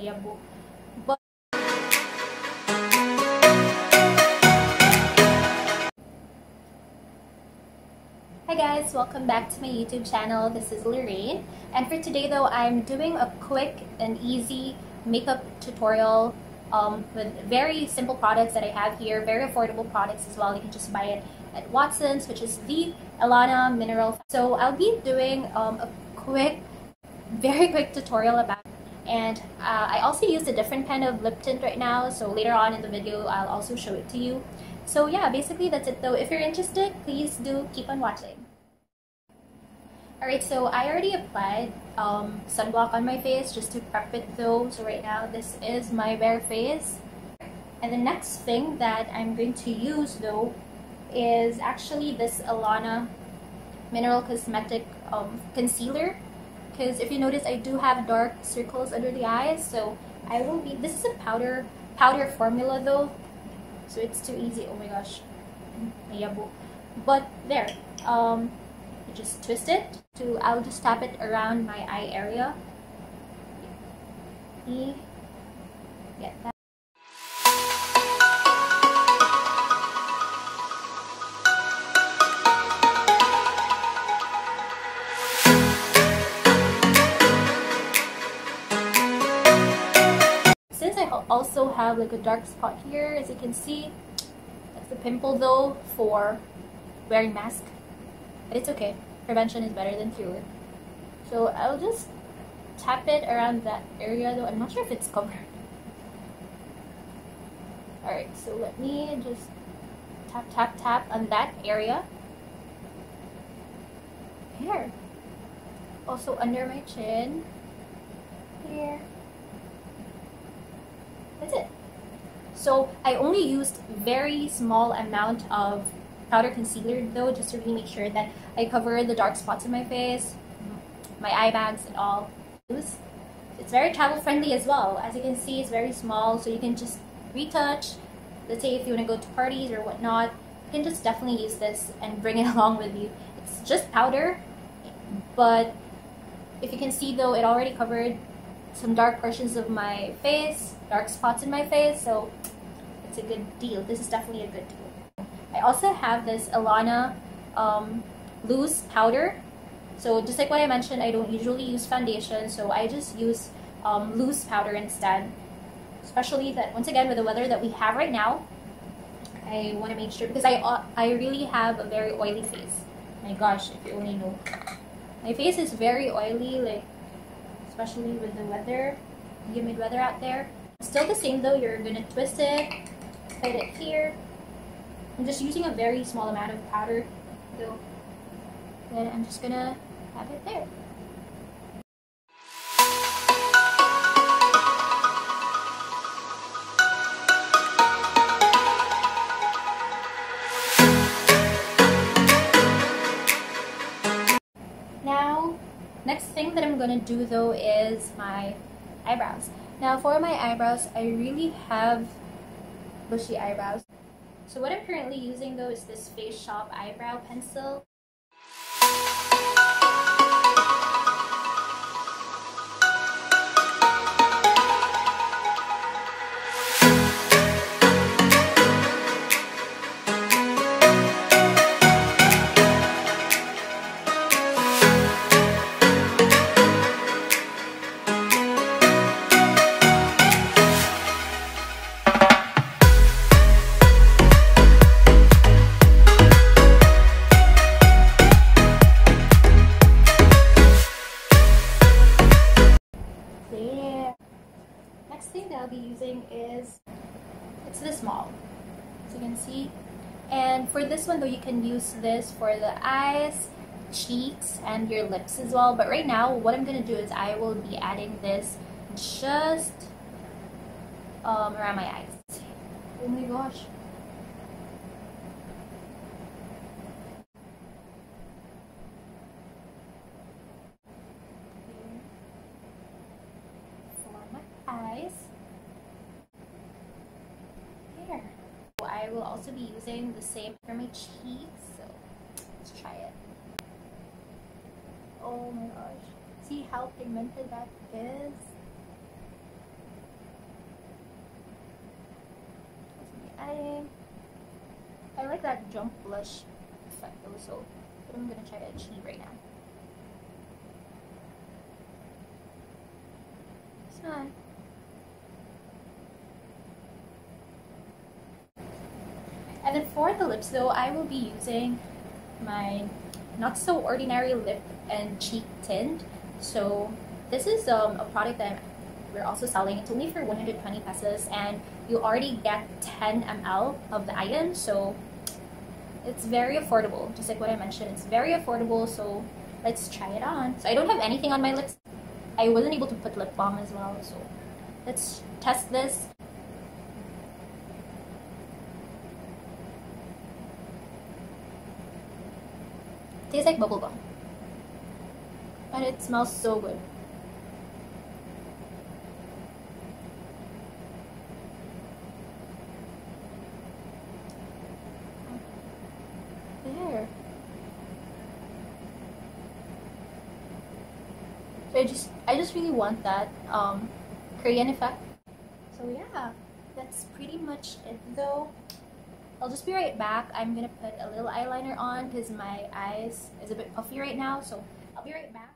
mayabo. But hi guys, welcome back to my YouTube channel. This is Lorraine, and for today though, I'm doing a quick and easy makeup tutorial with very simple products that I have here, very affordable products as well. You can just buy it at Watson's, which is the Ellana Mineral. So I'll be doing a very quick tutorial about it. And I also use a different kind of lip tint right now, so later on in the video I'll also show it to you. So yeah, basically that's it though. If you're interested, please do keep on watching. Alright, so I already applied sunblock on my face just to prep it though. So right now this is my bare face. And the next thing that I'm going to use though is actually this Ellana Mineral Cosmetic concealer. Because if you notice, I do have dark circles under the eyes, so I will be, this is a powder formula though, so it's too easy. Oh my gosh, mayabo. But there, you just twist it to, I'll just tap it around my eye area. Get that. Since I also have like a dark spot here, as you can see, that's a pimple though for wearing mask. But it's okay. Prevention is better than cure. So I'll just tap it around that area though. I'm not sure if it's covered. Alright, so let me just tap on that area. Here. Also under my chin. Here. That's it. So I only used very small amount of powder concealer though, just to really make sure that I cover the dark spots in my face, my eye bags and all. It's very travel friendly as well. As you can see, it's very small, so you can just retouch. Let's say if you want to go to parties or whatnot, you can just definitely use this and bring it along with you. It's just powder, but if you can see though, it already covered some dark portions of my face, dark spots in my face, so it's a good deal. This is definitely a good deal. I also have this Ellana loose powder. So just like what I mentioned, I don't usually use foundation, so I just use loose powder instead. Especially that, once again, with the weather that we have right now, I want to make sure, because I really have a very oily face. My gosh, if you only know. My face is very oily, like, especially with the weather, humid weather out there. Still the same though, you're gonna twist it, put it here. I'm just using a very small amount of powder though. Then I'm just gonna have it there. Now, next thing that I'm gonna do though is my eyebrows. Now for my eyebrows, I really have bushy eyebrows. So what I'm currently using though is this Face Shop eyebrow pencil. Next thing that I'll be using is, it's this small, as you can see. And for this one though, you can use this for the eyes, cheeks, and your lips as well. But right now, what I'm going to do is I will be adding this just around my eyes. Oh my gosh. Eyes. There. I will also be using the same for my cheeks, so let's try it. Oh my gosh. See how pigmented that is? I like that jump blush effect also, but I'm gonna try to achieve right now. So, and then for the lips though, I will be using my not so ordinary lip and cheek tint. So this is a product that we're also selling. It's only for 120 pesos, and you already get 10 ml of the item, so it's very affordable. Just like what I mentioned, it's very affordable, so let's try it on. So I don't have anything on my lips. I wasn't able to put lip balm as well, so let's test this. Tastes like bubblegum, and it smells so good. There. So I just really want that Korean effect. So yeah, that's pretty much it though. I'll just be right back. I'm gonna put a little eyeliner on because my eyes is a bit puffy right now, so I'll be right back.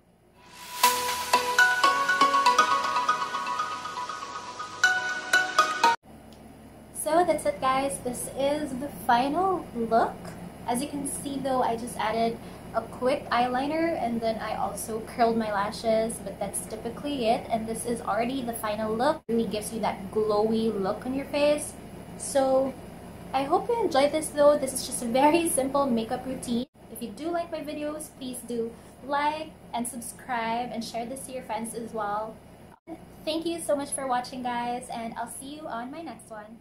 So that's it guys, this is the final look. As you can see though, I just added a quick eyeliner and then I also curled my lashes, but that's typically it, and this is already the final look. It really gives you that glowy look on your face. So I hope you enjoyed this though. This is just a very simple makeup routine. If you do like my videos, please do like and subscribe and share this to your friends as well. Thank you so much for watching guys, and I'll see you on my next one.